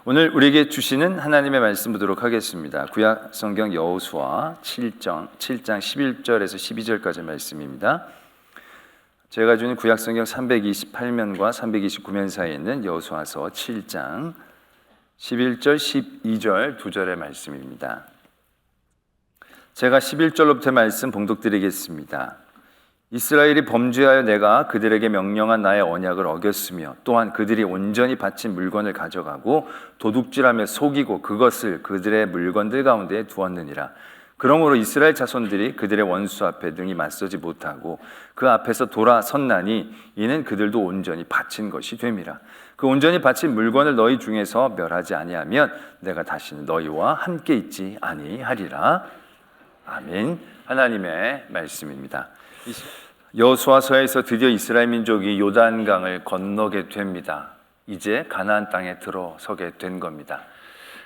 오늘 우리에게 주시는 하나님의 말씀 보도록 하겠습니다. 구약 성경 여호수아 7장 11절에서 12절까지 말씀입니다. 제가 주는 구약 성경 328면과 329면 사이에 있는 여호수아서 7장 11절 12절 두 절의 말씀입니다. 제가 11절로부터 말씀 봉독드리겠습니다. 이스라엘이 범죄하여 내가 그들에게 명령한 나의 언약을 어겼으며 또한 그들이 온전히 바친 물건을 가져가고 도둑질하며 속이고 그것을 그들의 물건들 가운데 두었느니라. 그러므로 이스라엘 자손들이 그들의 원수 앞에 능히 맞서지 못하고 그 앞에서 돌아섰나니 이는 그들도 온전히 바친 것이 됨이라. 그 온전히 바친 물건을 너희 중에서 멸하지 아니하면 내가 다시는 너희와 함께 있지 아니하리라. 아멘. 하나님의 말씀입니다. 여호수아서에서 드디어 이스라엘 민족이 요단강을 건너게 됩니다. 이제 가나안 땅에 들어서게 된 겁니다.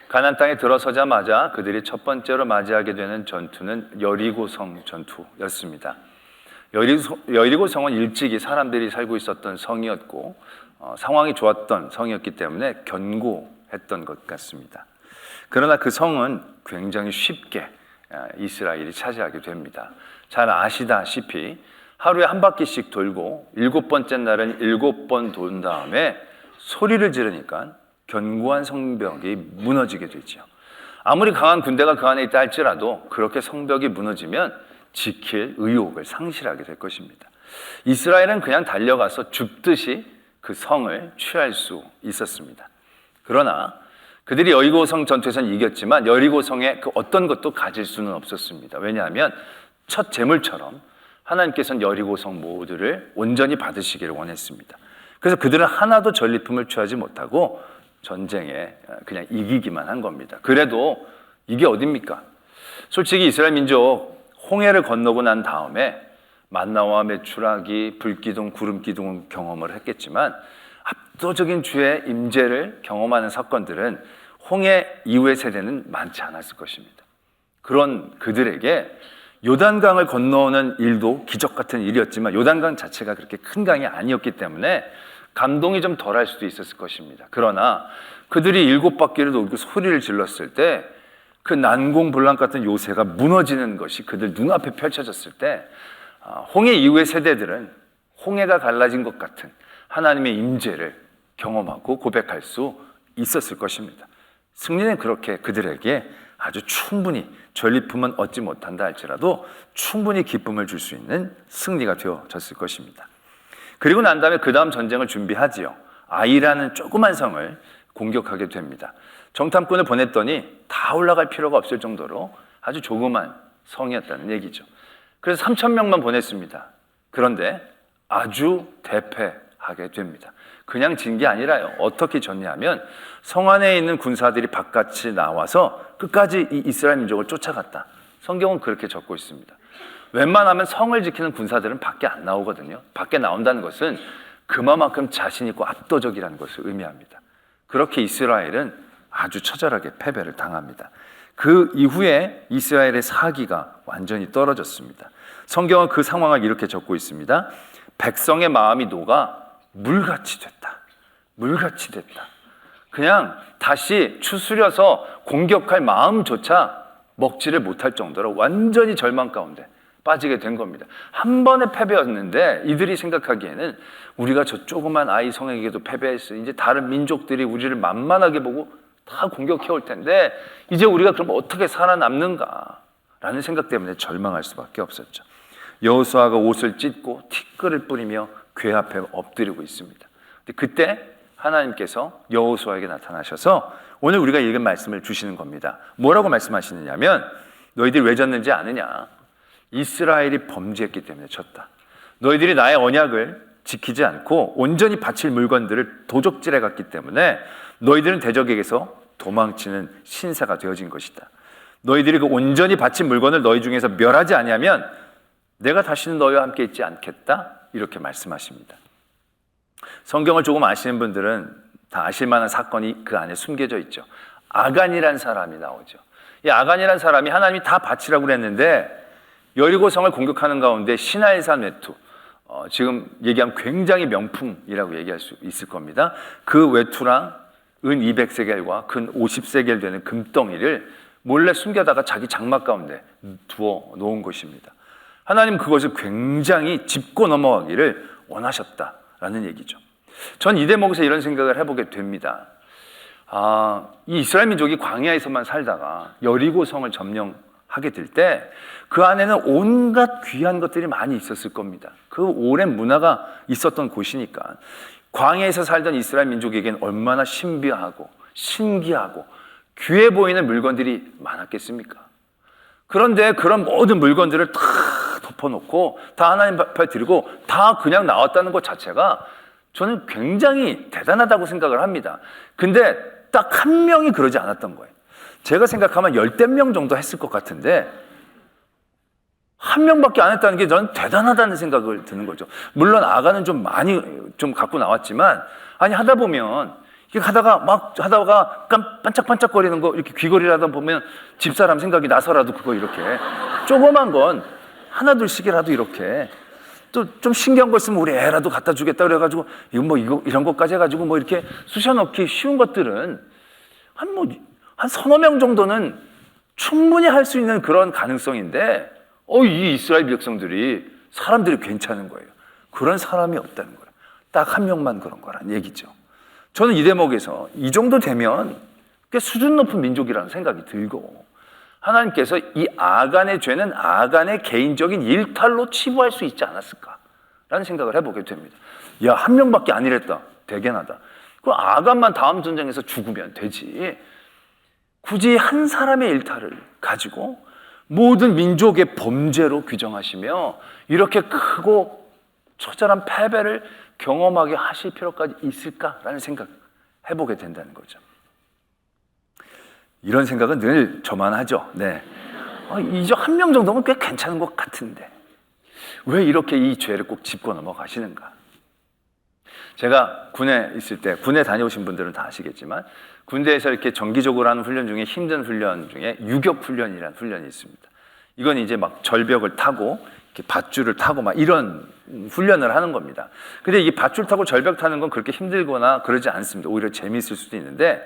가나안 땅에 들어서자마자 그들이 첫 번째로 맞이하게 되는 전투는 여리고성 전투였습니다. 여리고성은 일찍이 사람들이 살고 있었던 성이었고 상황이 좋았던 성이었기 때문에 견고했던 것 같습니다. 그러나 그 성은 굉장히 쉽게 이스라엘이 차지하게 됩니다. 잘 아시다시피 하루에 한 바퀴씩 돌고 7번째 날은 7번 돈 다음에 소리를 지르니까 견고한 성벽이 무너지게 되죠. 아무리 강한 군대가 그 안에 있다 할지라도 그렇게 성벽이 무너지면 지킬 의욕을 상실하게 될 것입니다. 이스라엘은 그냥 달려가서 줍듯이 그 성을 취할 수 있었습니다. 그러나 그들이 여리고성 전투에서는 이겼지만 여리고성의 그 어떤 것도 가질 수는 없었습니다. 왜냐하면 첫 제물처럼 하나님께서는 여리고성 모두를 온전히 받으시기를 원했습니다. 그래서 그들은 하나도 전리품을 취하지 못하고 전쟁에 그냥 이기기만 한 겁니다. 그래도 이게 어딥니까? 솔직히 이스라엘 민족 홍해를 건너고 난 다음에 만나와 메추라기, 불기둥, 구름기둥 경험을 했겠지만 압도적인 주의 임재를 경험하는 사건들은 홍해 이후의 세대는 많지 않았을 것입니다. 그런 그들에게 요단강을 건너오는 일도 기적 같은 일이었지만 요단강 자체가 그렇게 큰 강이 아니었기 때문에 감동이 좀 덜할 수도 있었을 것입니다. 그러나 그들이 7바퀴를 돌고 소리를 질렀을 때 그 난공불락 같은 요새가 무너지는 것이 그들 눈앞에 펼쳐졌을 때 홍해 이후의 세대들은 홍해가 갈라진 것 같은 하나님의 임재를 경험하고 고백할 수 있었을 것입니다. 승리는 그렇게 그들에게 아주 충분히 전리품은 얻지 못한다 할지라도 충분히 기쁨을 줄 수 있는 승리가 되어졌을 것입니다. 그리고 난 다음에 그 다음 전쟁을 준비하지요. 아이라는 조그만 성을 공격하게 됩니다. 정탐꾼을 보냈더니 다 올라갈 필요가 없을 정도로 아주 조그만 성이었다는 얘기죠. 그래서 3,000명만 보냈습니다. 그런데 아주 대패하게 됩니다. 그냥 진 게 아니라요. 어떻게 졌냐면 성 안에 있는 군사들이 바깥이 나와서 끝까지 이 이스라엘 민족을 쫓아갔다. 성경은 그렇게 적고 있습니다. 웬만하면 성을 지키는 군사들은 밖에 안 나오거든요. 밖에 나온다는 것은 그만큼 자신 있고 압도적이라는 것을 의미합니다. 그렇게 이스라엘은 아주 처절하게 패배를 당합니다. 그 이후에 이스라엘의 사기가 완전히 떨어졌습니다. 성경은 그 상황을 이렇게 적고 있습니다. 백성의 마음이 녹아 물같이 됐다. 물같이 됐다. 그냥 다시 추스려서 공격할 마음조차 먹지를 못할 정도로 완전히 절망 가운데 빠지게 된 겁니다. 한 번의 패배였는데 이들이 생각하기에는 우리가 저 조그만 아이 성에게도 패배했어. 이제 다른 민족들이 우리를 만만하게 보고 다 공격해올 텐데 이제 우리가 그럼 어떻게 살아남는가 라는 생각 때문에 절망할 수밖에 없었죠. 여호수아가 옷을 찢고 티끌을 뿌리며 궤 앞에 엎드리고 있습니다. 그때 하나님께서 여호수아에게 나타나셔서 오늘 우리가 읽은 말씀을 주시는 겁니다. 뭐라고 말씀하시느냐면 너희들이 왜 졌는지 아느냐? 이스라엘이 범죄했기 때문에 졌다. 너희들이 나의 언약을 지키지 않고 온전히 바칠 물건들을 도적질해 갔기 때문에 너희들은 대적에게서 도망치는 신사가 되어진 것이다. 너희들이 그 온전히 바친 물건을 너희 중에서 멸하지 아니하면 내가 다시는 너희와 함께 있지 않겠다. 이렇게 말씀하십니다. 성경을 조금 아시는 분들은 다 아실 만한 사건이 그 안에 숨겨져 있죠. 아간이란 사람이 나오죠. 이 아간이란 사람이 하나님이 다 바치라고 그랬는데 여리고성을 공격하는 가운데 시나이산 외투, 지금 얘기하면 굉장히 명품이라고 얘기할 수 있을 겁니다. 그 외투랑 은 200세겔과 근 50세겔 되는 금덩이를 몰래 숨겨다가 자기 장막 가운데 두어 놓은 것입니다. 하나님 그것을 굉장히 짚고 넘어가기를 원하셨다라는 얘기죠. 전 이 대목에서 이런 생각을 해보게 됩니다. 이 이스라엘 민족이 광야에서만 살다가 여리고 성을 점령하게 될 때 그 안에는 온갖 귀한 것들이 많이 있었을 겁니다. 그 오랜 문화가 있었던 곳이니까 광야에서 살던 이스라엘 민족에게는 얼마나 신비하고 신기하고 귀해 보이는 물건들이 많았겠습니까? 그런데 그런 모든 물건들을 다 덮어놓고 다 하나님 앞에 드리고 다 그냥 나왔다는 것 자체가 저는 굉장히 대단하다고 생각을 합니다. 근데 딱 한 명이 그러지 않았던 거예요. 제가 생각하면 10명 정도 했을 것 같은데 한 명밖에 안 했다는 게 저는 대단하다는 생각을 드는 거죠. 물론 아가는 좀 많이 좀 갖고 나왔지만 아니 하다 보면 이렇게 하다가 반짝반짝거리는 거 이렇게 귀걸이를 하다 보면 집사람 생각이 나서라도 그거 이렇게 조그만 건 하나 둘씩이라도 이렇게 또 좀 신기한 거 있으면 우리 애라도 갖다 주겠다 그래가지고 이거 이런 것까지 해가지고 뭐 이렇게 쑤셔넣기 쉬운 것들은 한 서너 명 정도는 충분히 할 수 있는 그런 가능성인데 이 이스라엘 백성들이 사람들이 괜찮은 거예요. 그런 사람이 없다는 거예요. 딱 한 명만 그런 거란 얘기죠. 저는 이 대목에서 이 정도 되면 꽤 수준 높은 민족이라는 생각이 들고 하나님께서 이 아간의 죄는 아간의 개인적인 일탈로 치부할 수 있지 않았을까라는 생각을 해보게 됩니다. 야, 한 명밖에 안 이랬다. 대견하다. 그럼 아간만 다음 전쟁에서 죽으면 되지. 굳이 한 사람의 일탈을 가지고 모든 민족의 범죄로 규정하시며 이렇게 크고 처절한 패배를 경험하게 하실 필요까지 있을까라는 생각 해보게 된다는 거죠. 이런 생각은 늘 저만 하죠. 네. 이제 한 명 정도면 꽤 괜찮은 것 같은데 왜 이렇게 이 죄를 꼭 짚고 넘어가시는가? 제가 군에 있을 때, 군에 다녀오신 분들은 다 아시겠지만 군대에서 이렇게 정기적으로 하는 훈련 중에 힘든 훈련 중에 유격 훈련이라는 훈련이 있습니다. 이건 이제 막 절벽을 타고 이렇게 밧줄을 타고 막 이런 훈련을 하는 겁니다. 근데 이 밧줄 타고 절벽 타는 건 그렇게 힘들거나 그러지 않습니다. 오히려 재미있을 수도 있는데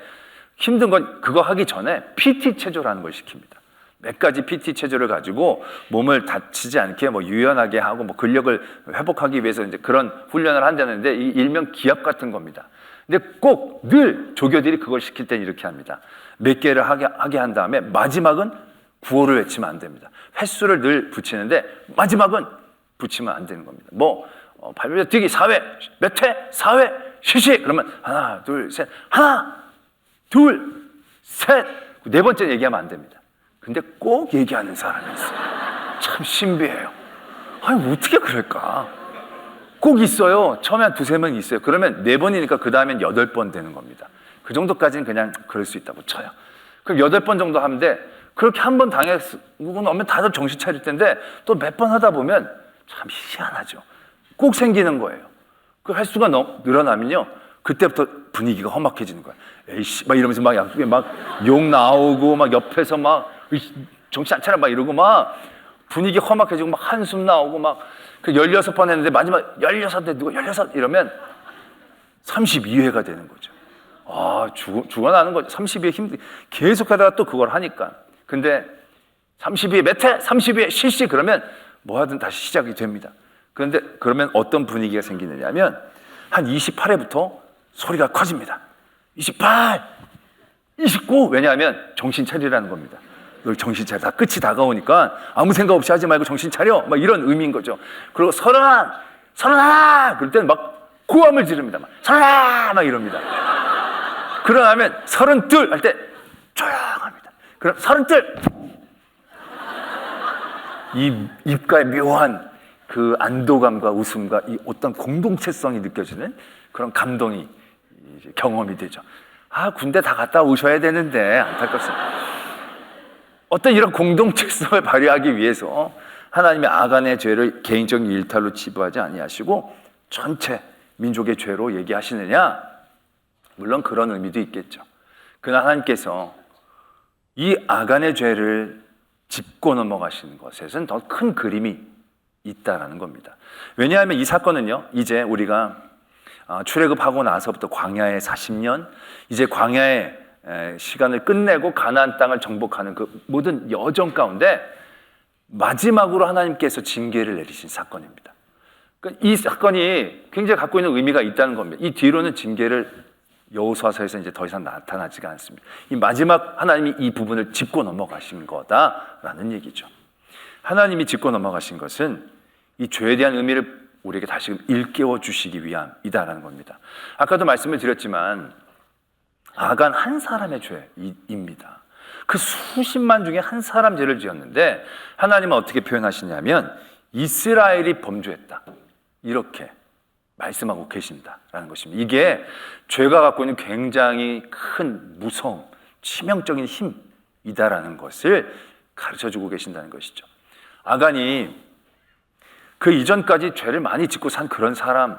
힘든 건 그거 하기 전에 PT 체조라는 걸 시킵니다. 몇 가지 PT 체조를 가지고 몸을 다치지 않게 뭐 유연하게 하고 뭐 근력을 회복하기 위해서 이제 그런 훈련을 한다는데 이 일명 기압 같은 겁니다. 근데 꼭 늘 조교들이 그걸 시킬 땐 이렇게 합니다. 몇 개를 하게 한 다음에 마지막은 구호를 외치면 안 됩니다. 횟수를 늘 붙이는데 마지막은 붙이면 안 되는 겁니다. 발로 뛰기 4회, 몇 회? 4회, 실시! 그러면 하나, 둘, 셋, 하나, 둘, 셋! 네 번째 얘기하면 안 됩니다. 근데 꼭 얘기하는 사람이 있어요. 참 신비해요. 아니, 어떻게 그럴까? 꼭 있어요. 처음에 한 두세 명 있어요. 그러면 4번이니까 그 다음엔 8번 되는 겁니다. 그 정도까지는 그냥 그럴 수 있다고 쳐요. 그럼 8번 정도 하면 돼. 그렇게 한 번 당했고 나면 다들 정신 차릴 텐데 또 몇 번 하다 보면 참 희한하죠. 꼭 생기는 거예요. 그 횟수가 늘어나면요. 그때부터 분위기가 험악해지는 거예요. 에이씨, 막 이러면서 막 양쪽에 막 욕 나오고 막 옆에서 막 정신 안 차려 막 이러고 막 분위기 험악해지고 막 한숨 나오고 막 그 16번 했는데 마지막 16대 누가 16 이러면 32회가 되는 거죠. 죽어나는 거죠. 32회 계속 하다가 또 그걸 하니까. 근데 32회 몇 회? 32회 실시 그러면 뭐 하든 다시 시작이 됩니다. 그런데 그러면 어떤 분위기가 생기느냐면 한 28회부터 소리가 커집니다. 28, 29 왜냐하면 정신 차리라는 겁니다. 너 정신 차려. 다 끝이 다가오니까 아무 생각 없이 하지 말고 정신 차려. 막 이런 의미인 거죠. 그리고 31 그럴 때는 막 고함을 지릅니다. 31 막 이럽니다. 그러면 32 할 때 조용합니다. 그럼 32 이 입가에 묘한 그 안도감과 웃음과 이 어떤 공동체성이 느껴지는 그런 감동이 경험이 되죠. 군대 다 갔다 오셔야 되는데 안타깝습니다. 어떤 이런 공동체성을 발휘하기 위해서 하나님의 아간의 죄를 개인적인 일탈로 치부하지 아니하시고 전체 민족의 죄로 얘기하시느냐? 물론 그런 의미도 있겠죠. 그러나 하나님께서 이 아간의 죄를 짚고 넘어가시는 것에는 더 큰 그림이 있다라는 겁니다. 왜냐하면 이 사건은요, 이제 우리가 출애굽하고 나서부터 광야의 40년, 이제 광야의 시간을 끝내고 가나안 땅을 정복하는 그 모든 여정 가운데 마지막으로 하나님께서 징계를 내리신 사건입니다. 그러니까 이 사건이 굉장히 갖고 있는 의미가 있다는 겁니다. 이 뒤로는 징계를 여호수아서에서 이제 더 이상 나타나지가 않습니다. 이 마지막 하나님이 이 부분을 짚고 넘어가신 거다라는 얘기죠. 하나님이 짚고 넘어가신 것은 이 죄에 대한 의미를 우리에게 다시금 일깨워 주시기 위함이다라는 겁니다. 아까도 말씀을 드렸지만 아간 한 사람의 죄입니다. 그 수십만 중에 한 사람 죄를 지었는데 하나님은 어떻게 표현하시냐면 이스라엘이 범죄했다, 이렇게 말씀하고 계신다라는 것입니다. 이게 죄가 갖고 있는 굉장히 큰 무서움, 치명적인 힘이다라는 것을 가르쳐주고 계신다는 것이죠. 아간이 그 이전까지 죄를 많이 짓고 산 그런 사람은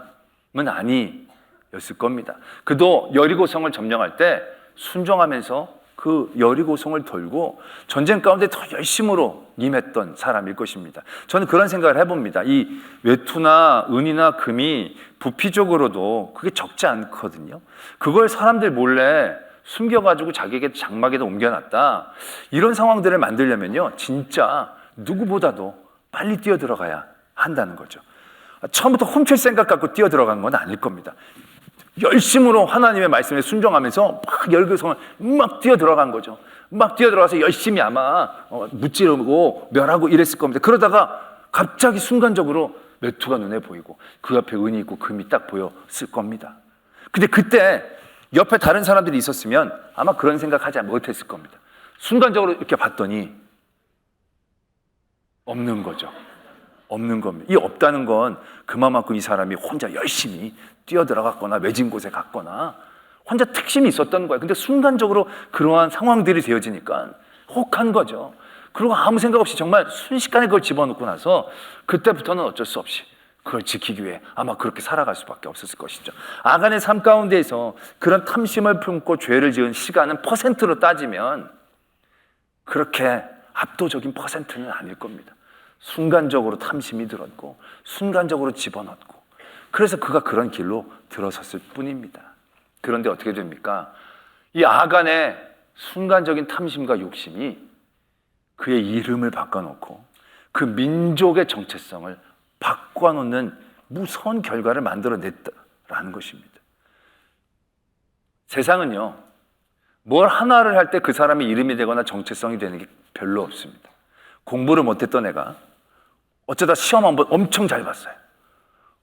아니었을 겁니다. 그도 여리고성을 점령할 때 순종하면서 그 여리고성을 돌고 전쟁 가운데 더 열심으로 임했던 사람일 것입니다. 저는 그런 생각을 해봅니다. 이 외투나 은이나 금이 부피적으로도 그게 적지 않거든요. 그걸 사람들 몰래 숨겨가지고 자기에게 장막에다 옮겨놨다, 이런 상황들을 만들려면요 진짜 누구보다도 빨리 뛰어들어가야 한다는 거죠. 처음부터 훔칠 생각 갖고 뛰어들어간 건 아닐 겁니다. 열심으로 하나님의 말씀에 순종하면서 막 여리고성을 막 뛰어들어간 거죠. 막 뛰어들어가서 열심히 아마 무찌르고 멸하고 이랬을 겁니다. 그러다가 갑자기 순간적으로 외투가 눈에 보이고 그 옆에 은이 있고 금이 딱 보였을 겁니다. 근데 그때 옆에 다른 사람들이 있었으면 아마 그런 생각하지 못했을 겁니다. 순간적으로 이렇게 봤더니 없는 거죠. 없는 겁니다. 이 없다는 건 그만큼 이 사람이 혼자 열심히 뛰어들어갔거나 외진 곳에 갔거나 혼자 특심이 있었던 거예요. 근데 순간적으로 그러한 상황들이 되어지니까 혹한 거죠. 그리고 아무 생각 없이 정말 순식간에 그걸 집어넣고 나서 그때부터는 어쩔 수 없이 그걸 지키기 위해 아마 그렇게 살아갈 수밖에 없었을 것이죠. 아간의 삶 가운데에서 그런 탐심을 품고 죄를 지은 시간은 퍼센트로 따지면 그렇게 압도적인 퍼센트는 아닐 겁니다. 순간적으로 탐심이 들었고 순간적으로 집어넣고, 그래서 그가 그런 길로 들어섰을 뿐입니다. 그런데 어떻게 됩니까? 이 아간의 순간적인 탐심과 욕심이 그의 이름을 바꿔놓고 그 민족의 정체성을 바꿔놓는 무서운 결과를 만들어냈다라는 것입니다. 세상은요, 뭘 하나를 할 때 그 사람의 이름이 되거나 정체성이 되는 게 별로 없습니다. 공부를 못했던 애가 어쩌다 시험 한번 엄청 잘 봤어요.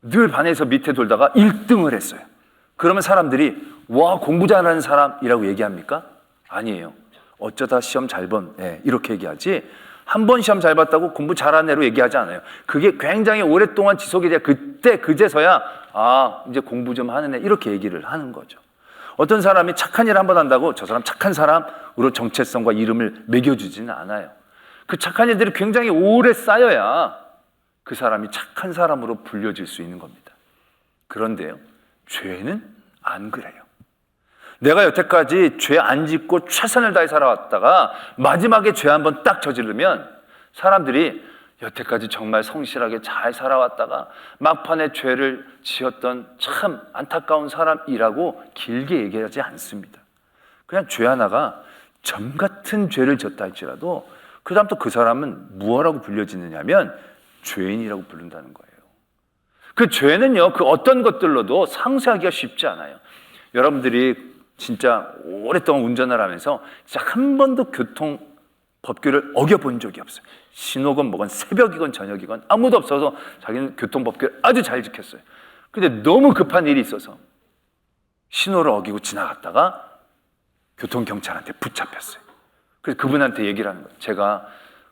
늘 반에서 밑에 돌다가 1등을 했어요. 그러면 사람들이 와, 공부 잘하는 사람이라고 얘기합니까? 아니에요. 어쩌다 시험 잘 본 애, 이렇게 얘기하지, 한 번 시험 잘 봤다고 공부 잘하는 애로 얘기하지 않아요. 그게 굉장히 오랫동안 지속이 돼야 그때 그제서야 아, 이제 공부 좀 하는 애, 이렇게 얘기를 하는 거죠. 어떤 사람이 착한 일을 한 번 한다고 저 사람 착한 사람으로 정체성과 이름을 매겨주지는 않아요. 그 착한 일들이 굉장히 오래 쌓여야 그 사람이 착한 사람으로 불려질 수 있는 겁니다. 그런데요, 죄는 안 그래요. 내가 여태까지 죄 안 짓고 최선을 다해 살아왔다가 마지막에 죄 한 번 딱 저지르면 사람들이 여태까지 정말 성실하게 잘 살아왔다가 막판에 죄를 지었던 참 안타까운 사람이라고 길게 얘기하지 않습니다. 그냥 죄 하나가 점 같은 죄를 졌다 할지라도 그 다음 또 그 사람은 무엇라고 불려지느냐면 죄인이라고 부른다는 거예요. 그 죄는요, 그 어떤 것들로도 상쇄하기가 쉽지 않아요. 여러분들이 진짜 오랫동안 운전을 하면서 진짜 한 번도 교통 법규를 어겨본 적이 없어요. 신호건 뭐건 새벽이건 저녁이건 아무도 없어서 자기는 교통 법규를 아주 잘 지켰어요. 근데 너무 급한 일이 있어서 신호를 어기고 지나갔다가 교통경찰한테 붙잡혔어요. 그래서 그분한테 얘기를 하는 거예요. 제가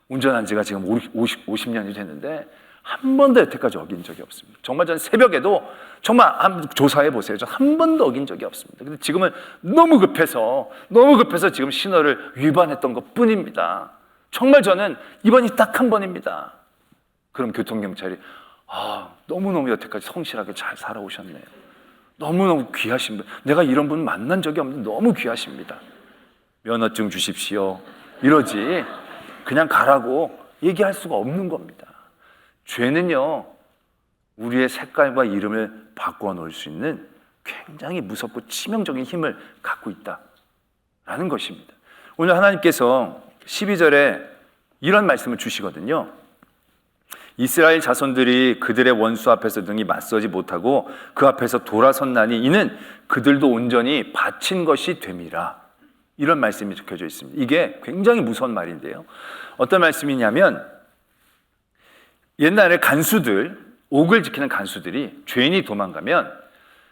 운전한 지가 지금 50년이 됐는데 한 번도 여태까지 어긴 적이 없습니다. 정말 저는 새벽에도 정말 한번 조사해 보세요. 저 한 번도 어긴 적이 없습니다. 근데 지금은 너무 급해서 지금 신호를 위반했던 것 뿐입니다. 정말 저는 이번이 딱 한 번입니다. 그럼 교통경찰이 너무너무 여태까지 성실하게 잘 살아오셨네요. 너무너무 귀하신 분. 내가 이런 분 만난 적이 없는데 너무 귀하십니다. 면허증 주십시오. 이러지 그냥 가라고 얘기할 수가 없는 겁니다. 죄는요, 우리의 색깔과 이름을 바꿔 놓을 수 있는 굉장히 무섭고 치명적인 힘을 갖고 있다라는 것입니다. 오늘 하나님께서 12절에 이런 말씀을 주시거든요. 이스라엘 자손들이 그들의 원수 앞에서 능히 맞서지 못하고 그 앞에서 돌아섰나니 이는 그들도 온전히 바친 것이 됨이라. 이런 말씀이 적혀져 있습니다. 이게 굉장히 무서운 말인데요. 어떤 말씀이냐면 옛날에 간수들, 옥을 지키는 간수들이 죄인이 도망가면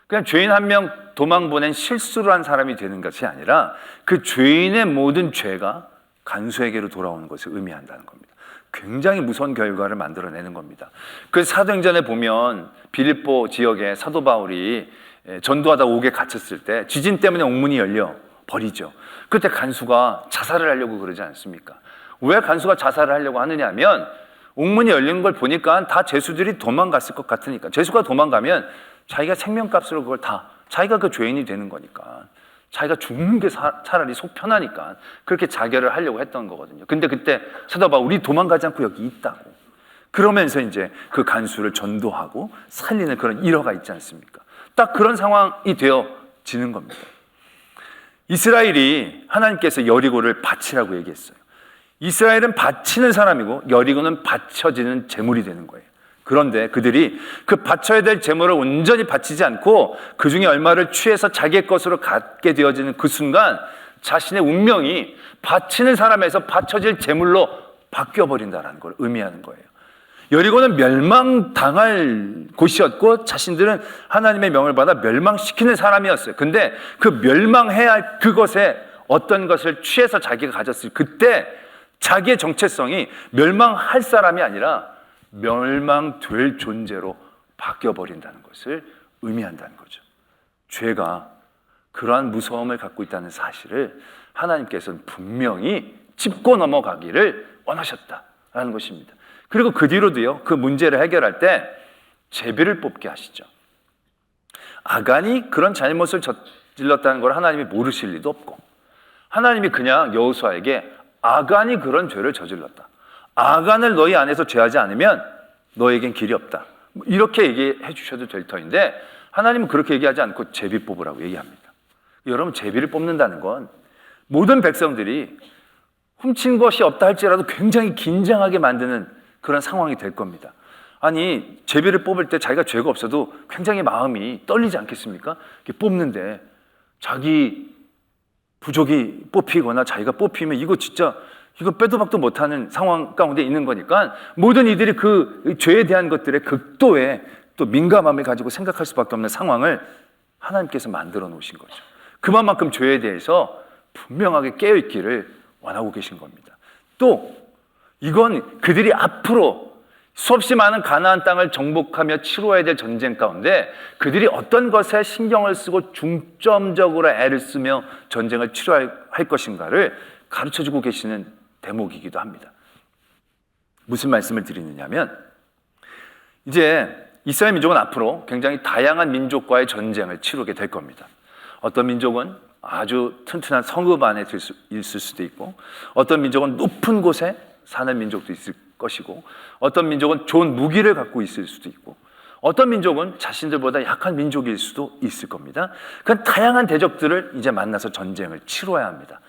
그냥 죄인 한 명 도망 보낸 실수를 한 사람이 되는 것이 아니라 그 죄인의 모든 죄가 간수에게로 돌아오는 것을 의미한다는 겁니다. 굉장히 무서운 결과를 만들어내는 겁니다. 그 사도행전에 보면 빌립보 지역에 사도 바울이 전도하다 옥에 갇혔을 때 지진 때문에 옥문이 열려 버리죠. 그때 간수가 자살을 하려고 그러지 않습니까? 왜 간수가 자살을 하려고 하느냐 하면 옥문이 열린 걸 보니까 다 죄수들이 도망갔을 것 같으니까. 죄수가 도망가면 자기가 생명값으로 그걸 다 자기가 그 죄인이 되는 거니까 자기가 죽는 게 차라리 속 편하니까 그렇게 자결을 하려고 했던 거거든요. 근데 그때 사도 바울이 도망가지 않고 여기 있다고 그러면서 이제 그 간수를 전도하고 살리는 그런 일화가 있지 않습니까? 딱 그런 상황이 되어지는 겁니다. 이스라엘이 하나님께서 여리고를 바치라고 얘기했어요. 이스라엘은 바치는 사람이고 여리고는 바쳐지는 제물이 되는 거예요. 그런데 그들이 그 바쳐야 될 제물을 온전히 바치지 않고 그 중에 얼마를 취해서 자기의 것으로 갖게 되어지는 그 순간 자신의 운명이 바치는 사람에서 바쳐질 제물로 바뀌어버린다는 걸 의미하는 거예요. 여리고는 멸망당할 곳이었고 자신들은 하나님의 명을 받아 멸망시키는 사람이었어요. 근데 그 멸망해야 할 그것에 어떤 것을 취해서 자기가 가졌을 그때 자기의 정체성이 멸망할 사람이 아니라 멸망될 존재로 바뀌어버린다는 것을 의미한다는 거죠. 죄가 그러한 무서움을 갖고 있다는 사실을 하나님께서는 분명히 짚고 넘어가기를 원하셨다라는 것입니다. 그리고 그 뒤로도요, 그 문제를 해결할 때 제비를 뽑게 하시죠. 아간이 그런 잘못을 저질렀다는 걸 하나님이 모르실 리도 없고 하나님이 그냥 여호수아에게 아간이 그런 죄를 저질렀다. 아간을 너희 안에서 죄하지 않으면 너에겐 길이 없다. 이렇게 얘기해 주셔도 될 터인데 하나님은 그렇게 얘기하지 않고 제비 뽑으라고 얘기합니다. 여러분, 제비를 뽑는다는 건 모든 백성들이 훔친 것이 없다 할지라도 굉장히 긴장하게 만드는 그런 상황이 될 겁니다. 아니, 제비를 뽑을 때 자기가 죄가 없어도 굉장히 마음이 떨리지 않겠습니까? 뽑는데 자기 부족이 뽑히거나 자기가 뽑히면 이거 진짜 이거 빼도 박도 못하는 상황 가운데 있는 거니까 모든 이들이 그 죄에 대한 것들의 극도의 또 민감함을 가지고 생각할 수밖에 없는 상황을 하나님께서 만들어 놓으신 거죠. 그만큼 죄에 대해서 분명하게 깨어있기를 원하고 계신 겁니다. 또 이건 그들이 앞으로 수없이 많은 가나안 땅을 정복하며 치루어야 될 전쟁 가운데 그들이 어떤 것에 신경을 쓰고 중점적으로 애를 쓰며 전쟁을 치루할 것인가를 가르쳐주고 계시는 대목이기도 합니다. 무슨 말씀을 드리느냐면 이제 이스라엘 민족은 앞으로 굉장히 다양한 민족과의 전쟁을 치르게 될 겁니다. 어떤 민족은 아주 튼튼한 성읍 안에 있을 수도 있고 어떤 민족은 높은 곳에 사는 민족도 있을 것이고 어떤 민족은 좋은 무기를 갖고 있을 수도 있고 어떤 민족은 자신들보다 약한 민족일 수도 있을 겁니다. 그런 다양한 대적들을 이제 만나서 전쟁을 치러야 합니다.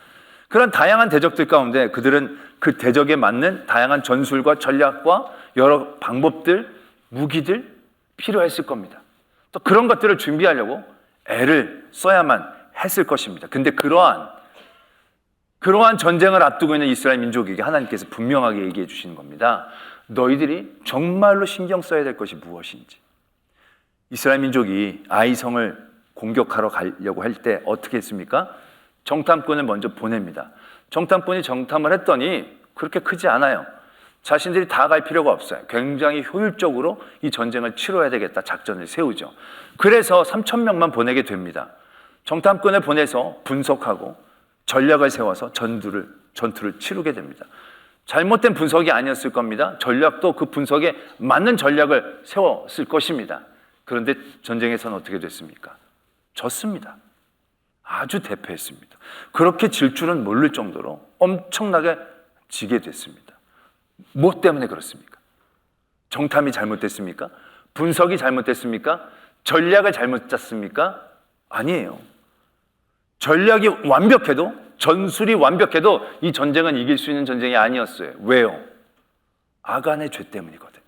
그런 다양한 대적들 가운데 그들은 그 대적에 맞는 다양한 전술과 전략과 여러 방법들, 무기들 필요했을 겁니다. 또 그런 것들을 준비하려고 애를 써야만 했을 것입니다. 근데 그러한 전쟁을 앞두고 있는 이스라엘 민족에게 하나님께서 분명하게 얘기해 주시는 겁니다. 너희들이 정말로 신경 써야 될 것이 무엇인지. 이스라엘 민족이 아이성을 공격하러 가려고 할 때 어떻게 했습니까? 정탐꾼을 먼저 보냅니다. 정탐꾼이 정탐을 했더니 그렇게 크지 않아요. 자신들이 다 갈 필요가 없어요. 굉장히 효율적으로 이 전쟁을 치러야 되겠다 작전을 세우죠. 그래서 3,000명만 보내게 됩니다. 정탐꾼을 보내서 분석하고 전략을 세워서 전투를 치르게 됩니다. 잘못된 분석이 아니었을 겁니다. 전략도 그 분석에 맞는 전략을 세웠을 것입니다. 그런데 전쟁에서는 어떻게 됐습니까? 졌습니다. 아주 대패했습니다. 그렇게 질 줄은 모를 정도로 엄청나게 지게 됐습니다. 뭐 때문에 그렇습니까? 정탐이 잘못됐습니까? 분석이 잘못됐습니까? 전략을 잘못 짰습니까? 아니에요. 전략이 완벽해도, 전술이 완벽해도 이 전쟁은 이길 수 있는 전쟁이 아니었어요. 왜요? 아간의 죄 때문이거든요.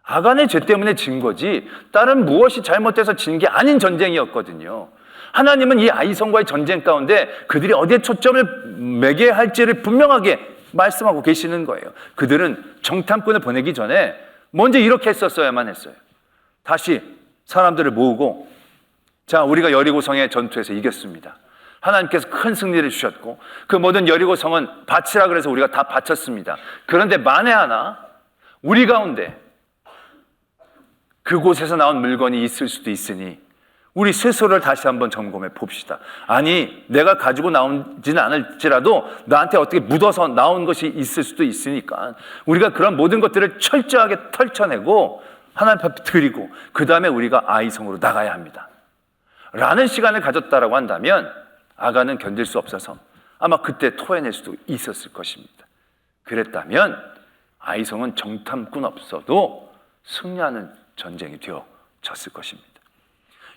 아간의 죄 때문에 진 거지 다른 무엇이 잘못돼서 진 게 아닌 전쟁이었거든요. 하나님은 이 아이성과의 전쟁 가운데 그들이 어디에 초점을 매겨야 할지를 분명하게 말씀하고 계시는 거예요. 그들은 정탐꾼을 보내기 전에 먼저 이렇게 했었어야만 했어요. 다시 사람들을 모으고, 자, 우리가 여리고성의 전투에서 이겼습니다. 하나님께서 큰 승리를 주셨고 그 모든 여리고성은 바치라 그래서 우리가 다 바쳤습니다. 그런데 만에 하나 우리 가운데 그곳에서 나온 물건이 있을 수도 있으니 우리 스스로를 다시 한번 점검해 봅시다. 아니, 내가 가지고 나오지는 않을지라도 나한테 어떻게 묻어서 나온 것이 있을 수도 있으니까 우리가 그런 모든 것들을 철저하게 털쳐내고 하나님 앞에 드리고 그 다음에 우리가 아이성으로 나가야 합니다 라는 시간을 가졌다라고 한다면 아간은 견딜 수 없어서 아마 그때 토해낼 수도 있었을 것입니다. 그랬다면 아이성은 정탐꾼 없어도 승리하는 전쟁이 되어졌을 것입니다.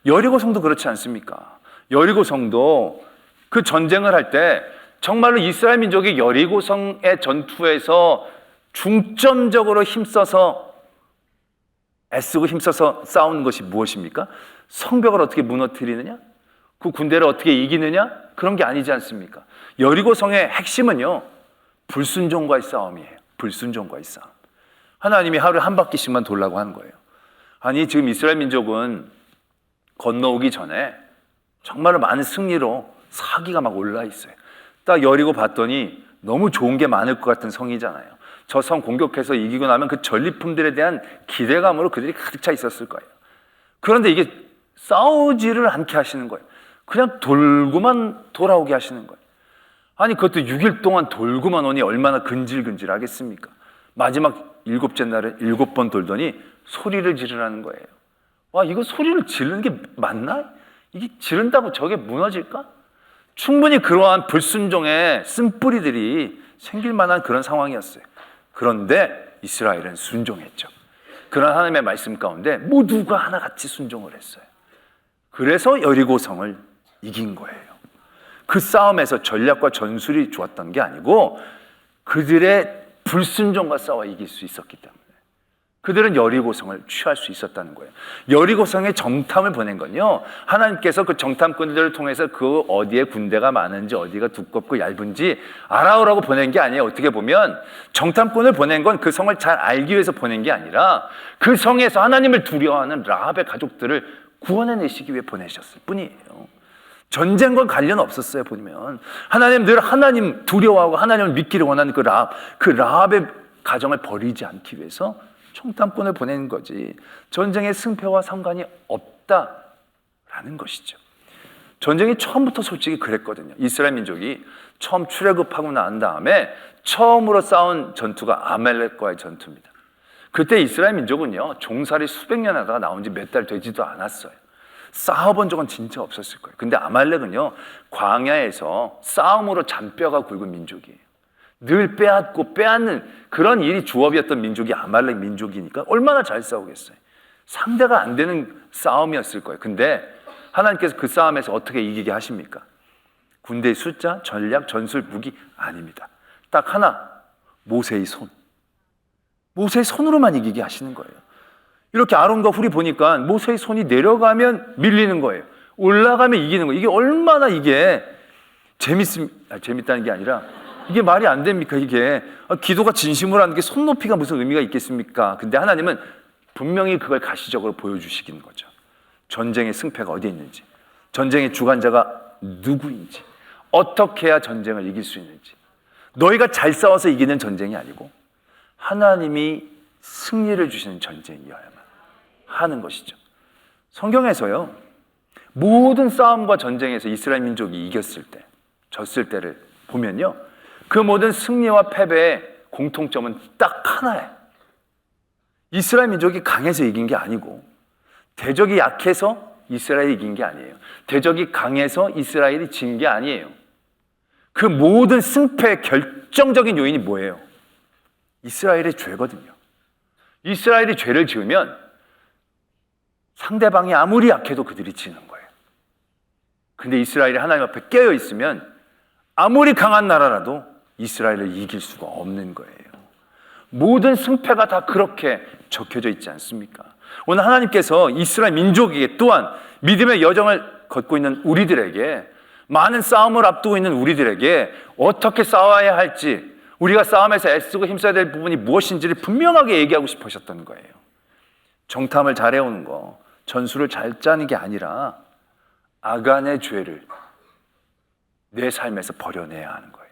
여리고성도 그렇지 않습니까? 여리고성도 그 전쟁을 할 때 정말로 이스라엘 민족이 여리고성의 전투에서 중점적으로 힘써서 애쓰고 힘써서 싸우는 것이 무엇입니까? 성벽을 어떻게 무너뜨리느냐? 그 군대를 어떻게 이기느냐? 그런 게 아니지 않습니까? 여리고성의 핵심은요, 불순종과의 싸움이에요. 불순종과의 싸움. 하나님이 하루에 한 바퀴씩만 돌라고 하는 거예요. 아니, 지금 이스라엘 민족은 건너오기 전에 정말로 많은 승리로 사기가 막 올라 있어요. 딱 여리고 봤더니 너무 좋은 게 많을 것 같은 성이잖아요. 저 성 공격해서 이기고 나면 그 전리품들에 대한 기대감으로 그들이 가득 차 있었을 거예요. 그런데 이게 싸우지를 않게 하시는 거예요. 그냥 돌고만 돌아오게 하시는 거예요. 아니, 그것도 6일 동안 돌고만 오니 얼마나 근질근질 하겠습니까? 마지막 7째 날에 7번 돌더니 소리를 지르라는 거예요. 와, 이거 소리를 지르는 게 맞나? 이게 지른다고 저게 무너질까? 충분히 그러한 불순종의 쓴뿌리들이 생길 만한 그런 상황이었어요. 그런데 이스라엘은 순종했죠. 그런 하나님의 말씀 가운데 모두가 하나같이 순종을 했어요. 그래서 여리고성을 이긴 거예요. 그 싸움에서 전략과 전술이 좋았던 게 아니고 그들의 불순종과 싸워 이길 수 있었기 때문에 그들은 여리고성을 취할 수 있었다는 거예요. 여리고성에 정탐을 보낸 건요, 하나님께서 그 정탐꾼들을 통해서 그 어디에 군대가 많은지 어디가 두껍고 얇은지 알아오라고 보낸 게 아니에요. 어떻게 보면 정탐꾼을 보낸 건 그 성을 잘 알기 위해서 보낸 게 아니라 그 성에서 하나님을 두려워하는 라합의 가족들을 구원해내시기 위해 보내셨을 뿐이에요. 전쟁과 관련 없었어요. 보면 하나님 늘 하나님 두려워하고 하나님을 믿기를 원하는 그 라합의 가정을 버리지 않기 위해서 총탐꾼을 보내는 거지 전쟁의 승패와 상관이 없다라는 것이죠. 전쟁이 처음부터 솔직히 그랬거든요. 이스라엘 민족이 처음 출애굽하고 난 다음에 처음으로 싸운 전투가 아말렉과의 전투입니다. 그때 이스라엘 민족은요, 종살이 수백 년 하다가 나온 지 몇 달 되지도 않았어요. 싸워본 적은 진짜 없었을 거예요. 근데 아말렉은요, 광야에서 싸움으로 잔뼈가 굵은 민족이에요. 늘 빼앗고 빼앗는 그런 일이 주업이었던 민족이 아말렉 민족이니까 얼마나 잘 싸우겠어요. 상대가 안 되는 싸움이었을 거예요. 근데 하나님께서 그 싸움에서 어떻게 이기게 하십니까? 군대의 숫자, 전략, 전술, 무기 아닙니다. 딱 하나, 모세의 손. 모세의 손으로만 이기게 하시는 거예요. 이렇게 아론과 훌이 보니까 모세의 손이 내려가면 밀리는 거예요. 올라가면 이기는 거예요. 이게 얼마나 이게 재밌다는 게 아니라 이게 말이 안 됩니까? 이게 기도가 진심으로 하는 게 손높이가 무슨 의미가 있겠습니까? 근데 하나님은 분명히 그걸 가시적으로 보여주시는 거죠. 전쟁의 승패가 어디에 있는지, 전쟁의 주관자가 누구인지, 어떻게 해야 전쟁을 이길 수 있는지. 너희가 잘 싸워서 이기는 전쟁이 아니고 하나님이 승리를 주시는 전쟁이어야만 하는 것이죠. 성경에서요, 모든 싸움과 전쟁에서 이스라엘 민족이 이겼을 때, 졌을 때를 보면요, 그 모든 승리와 패배의 공통점은 딱 하나예요. 이스라엘 민족이 강해서 이긴 게 아니고 대적이 약해서 이스라엘이 이긴 게 아니에요. 대적이 강해서 이스라엘이 진 게 아니에요. 그 모든 승패의 결정적인 요인이 뭐예요? 이스라엘의 죄거든요. 이스라엘이 죄를 지으면 상대방이 아무리 약해도 그들이 지는 거예요. 근데 이스라엘이 하나님 앞에 깨어 있으면 아무리 강한 나라라도 이스라엘을 이길 수가 없는 거예요. 모든 승패가 다 그렇게 적혀져 있지 않습니까? 오늘 하나님께서 이스라엘 민족에게 또한 믿음의 여정을 걷고 있는 우리들에게, 많은 싸움을 앞두고 있는 우리들에게 어떻게 싸워야 할지, 우리가 싸움에서 애쓰고 힘써야 될 부분이 무엇인지를 분명하게 얘기하고 싶으셨던 거예요. 정탐을 잘해오는 거, 전술을 잘 짜는 게 아니라 아간의 죄를 내 삶에서 버려내야 하는 거예요.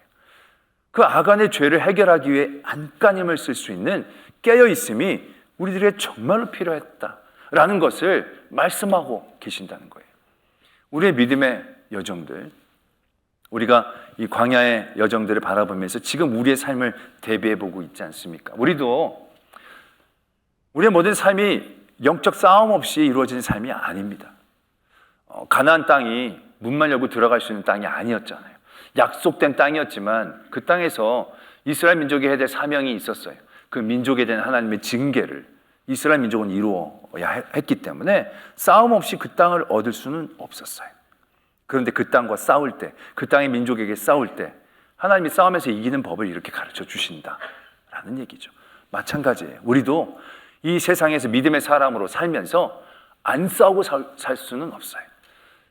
그 아간의 죄를 해결하기 위해 안간힘을 쓸 수 있는 깨어있음이 우리들에게 정말로 필요했다라는 것을 말씀하고 계신다는 거예요. 우리의 믿음의 여정들, 우리가 이 광야의 여정들을 바라보면서 지금 우리의 삶을 대비해보고 있지 않습니까? 우리도 우리의 모든 삶이 영적 싸움 없이 이루어진 삶이 아닙니다. 가나안 땅이 문만 열고 들어갈 수 있는 땅이 아니었잖아요. 약속된 땅이었지만 그 땅에서 이스라엘 민족이 해야 될 사명이 있었어요. 그 민족에 대한 하나님의 징계를 이스라엘 민족은 이루어야 했기 때문에 싸움 없이 그 땅을 얻을 수는 없었어요. 그런데 그 땅과 싸울 때, 그 땅의 민족에게 싸울 때 하나님이 싸움에서 이기는 법을 이렇게 가르쳐 주신다라는 얘기죠. 마찬가지예요. 우리도 이 세상에서 믿음의 사람으로 살면서 안 싸우고 살 수는 없어요.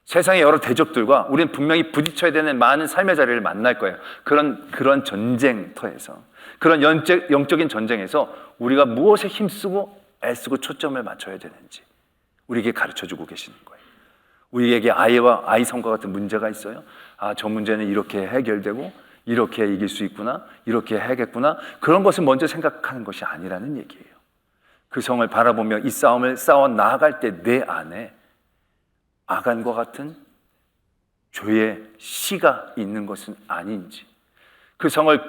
세상의 여러 대적들과 우리는 분명히 부딪혀야 되는 많은 삶의 자리를 만날 거예요. 그런 전쟁터에서, 그런 영적인 전쟁에서 우리가 무엇에 힘쓰고 애쓰고 초점을 맞춰야 되는지 우리에게 가르쳐주고 계시는 거예요. 우리에게 아이 성과 같은 문제가 있어요. 저 문제는 이렇게 해결되고 이렇게 이길 수 있구나, 이렇게 해야겠구나, 그런 것을 먼저 생각하는 것이 아니라는 얘기예요. 그 성을 바라보며 이 싸움을 싸워 나아갈 때 내 안에 아간과 같은 죄의 씨가 있는 것은 아닌지, 그 성을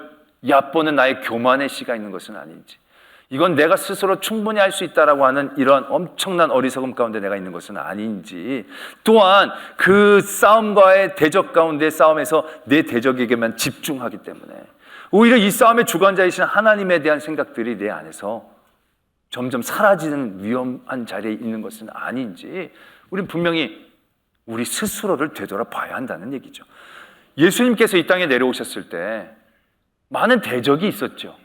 얕보는 나의 교만의 씨가 있는 것은 아닌지, 이건 내가 스스로 충분히 할 수 있다라고 하는 이런 엄청난 어리석음 가운데 내가 있는 것은 아닌지, 또한 그 싸움과의 대적 가운데 싸움에서 내 대적에게만 집중하기 때문에 오히려 이 싸움의 주관자이신 하나님에 대한 생각들이 내 안에서 점점 사라지는 위험한 자리에 있는 것은 아닌지, 우리는 분명히 우리 스스로를 되돌아봐야 한다는 얘기죠. 예수님께서 이 땅에 내려오셨을 때 많은 대적이 있었죠.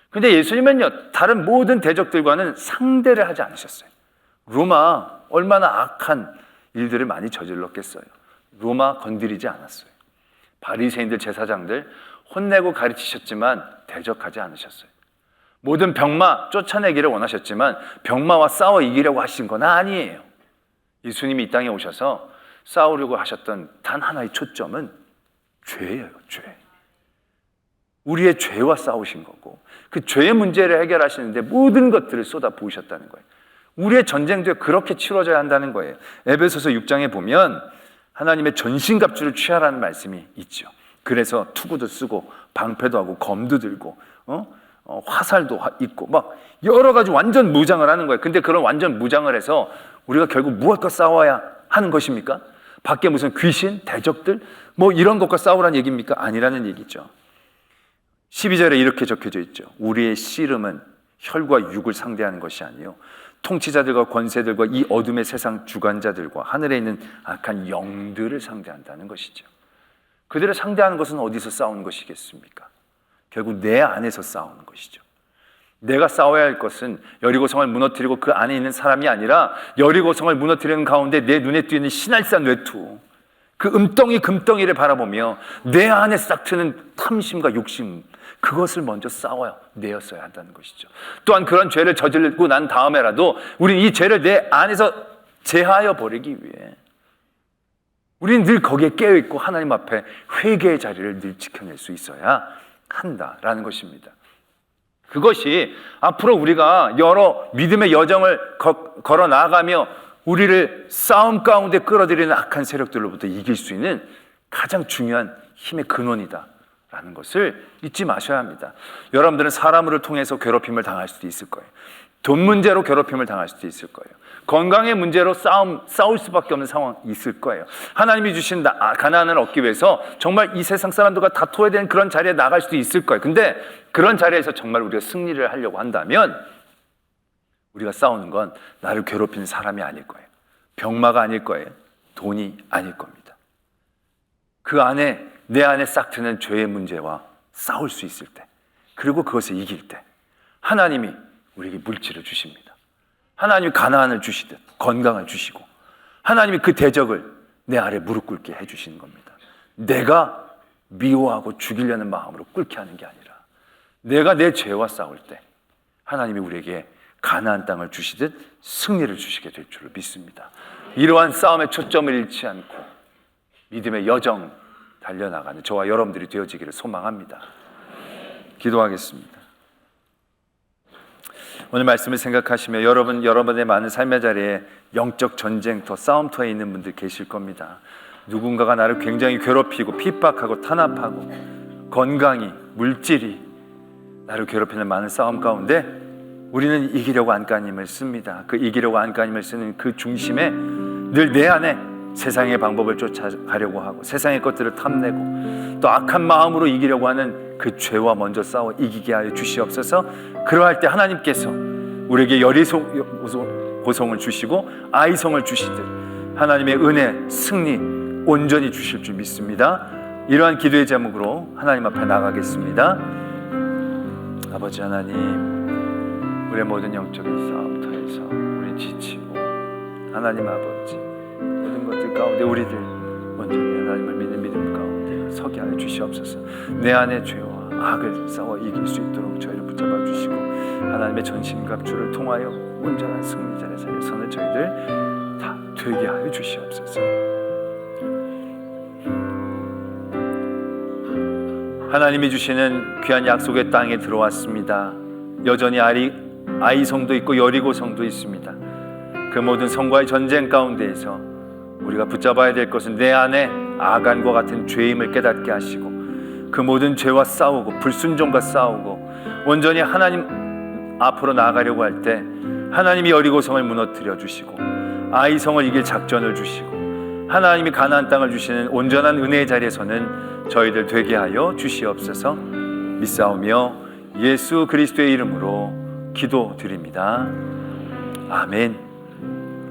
근데 예수님은요, 다른 모든 대적들과는 상대를 하지 않으셨어요. 로마 얼마나 악한 일들을 많이 저질렀겠어요. 로마 건드리지 않았어요. 바리새인들, 제사장들 혼내고 가르치셨지만 대적하지 않으셨어요. 모든 병마 쫓아내기를 원하셨지만 병마와 싸워 이기려고 하신 건 아니에요. 예수님이 이 땅에 오셔서 싸우려고 하셨던 단 하나의 초점은 죄예요. 죄. 우리의 죄와 싸우신 거고, 그 죄의 문제를 해결하시는데 모든 것들을 쏟아 부으셨다는 거예요. 우리의 전쟁도 그렇게 치러져야 한다는 거예요. 에베소서 6장에 보면 하나님의 전신갑주를 취하라는 말씀이 있죠. 그래서 투구도 쓰고 방패도 하고 검도 들고 화살도 있고 막 여러 가지 완전 무장을 하는 거예요. 근데 그런 완전 무장을 해서 우리가 결국 무엇과 싸워야 하는 것입니까? 밖에 무슨 귀신, 대적들 뭐 이런 것과 싸우라는 얘기입니까? 아니라는 얘기죠. 12절에 이렇게 적혀져 있죠. 우리의 씨름은 혈과 육을 상대하는 것이 아니요 통치자들과 권세들과 이 어둠의 세상 주관자들과 하늘에 있는 악한 영들을 상대한다는 것이죠. 그들을 상대하는 것은 어디서 싸우는 것이겠습니까? 결국 내 안에서 싸우는 것이죠. 내가 싸워야 할 것은 여리고성을 무너뜨리고 그 안에 있는 사람이 아니라 여리고성을 무너뜨리는 가운데 내 눈에 띄는 신할산 외투, 그 금덩이를 바라보며 내 안에 싹 트는 탐심과 욕심, 그것을 먼저 싸워내었어야 한다는 것이죠. 또한 그런 죄를 저지르고 난 다음에라도 우리는 이 죄를 내 안에서 제하여 버리기 위해 우리는 늘 거기에 깨어있고 하나님 앞에 회개의 자리를 늘 지켜낼 수 있어야 한다라는 것입니다. 그것이 앞으로 우리가 여러 믿음의 여정을 걸어 나가며 우리를 싸움 가운데 끌어들이는 악한 세력들로부터 이길 수 있는 가장 중요한 힘의 근원이다라는 것을 잊지 마셔야 합니다. 여러분들은 사람을 통해서 괴롭힘을 당할 수도 있을 거예요. 돈 문제로 괴롭힘을 당할 수도 있을 거예요. 건강의 문제로 싸울 수밖에 없는 상황이 있을 거예요. 하나님이 주신 가나안을 얻기 위해서 정말 이 세상 사람들과 다투어야 되는 그런 자리에 나갈 수도 있을 거예요. 근데 그런 자리에서 정말 우리가 승리를 하려고 한다면 우리가 싸우는 건 나를 괴롭히는 사람이 아닐 거예요. 병마가 아닐 거예요. 돈이 아닐 겁니다. 그 안에 내 안에 싹트는 죄의 문제와 싸울 수 있을 때, 그리고 그것을 이길 때 하나님이 우리에게 물질을 주십니다. 하나님이 가나안을 주시듯 건강을 주시고, 하나님이 그 대적을 내 아래 무릎 꿇게 해주시는 겁니다. 내가 미워하고 죽이려는 마음으로 꿇게 하는 게 아니라, 내가 내 죄와 싸울 때 하나님이 우리에게 가나안 땅을 주시듯 승리를 주시게 될 줄을 믿습니다. 이러한 싸움의 초점을 잃지 않고 믿음의 여정 달려나가는 저와 여러분들이 되어지기를 소망합니다. 기도하겠습니다. 오늘 말씀을 생각하시며 여러분의 많은 삶의 자리에 영적 전쟁터, 싸움터에 있는 분들 계실 겁니다. 누군가가 나를 굉장히 괴롭히고 핍박하고 탄압하고, 건강이, 물질이 나를 괴롭히는 많은 싸움 가운데 우리는 이기려고 안간힘을 씁니다. 그 이기려고 안간힘을 쓰는 그 중심에 늘 내 안에 세상의 방법을 쫓아가려고 하고, 세상의 것들을 탐내고, 또 악한 마음으로 이기려고 하는 그 죄와 먼저 싸워 이기게 하여 주시옵소서. 그러할 때 하나님께서 우리에게 여리고성을 주시고 아이성을 주시듯 하나님의 은혜, 승리 온전히 주실 줄 믿습니다. 이러한 기도의 제목으로 하나님 앞에 나가겠습니다. 아버지 하나님, 우리의 모든 영적인 싸움터에서 우리 지치고, 하나님 아버지 모든 것들 가운데 우리들 온전히 하나님을 믿는 믿음 가운데 서게 하여 주시옵소서. 내 안의 죄와 악을 싸워 이길 수 있도록 저희를 붙잡아 주시고, 하나님의 전신갑주를 통하여 온전한 승리자의 자리에 서는 저희들 다 되게 하여 주시옵소서. 하나님이 주시는 귀한 약속의 땅에 들어왔습니다. 여전히 아이성도 있고 여리고성도 있습니다. 그 모든 성과의 전쟁 가운데에서 우리가 붙잡아야 될 것은 내 안에 아간과 같은 죄임을 깨닫게 하시고, 그 모든 죄와 싸우고 불순종과 싸우고 온전히 하나님 앞으로 나아가려고 할 때 하나님이 여리고성을 무너뜨려 주시고, 아이성을 이길 작전을 주시고, 하나님이 가나안 땅을 주시는 온전한 은혜의 자리에서는 저희들 되게 하여 주시옵소서. 믿사오며 예수 그리스도의 이름으로 기도드립니다. 아멘.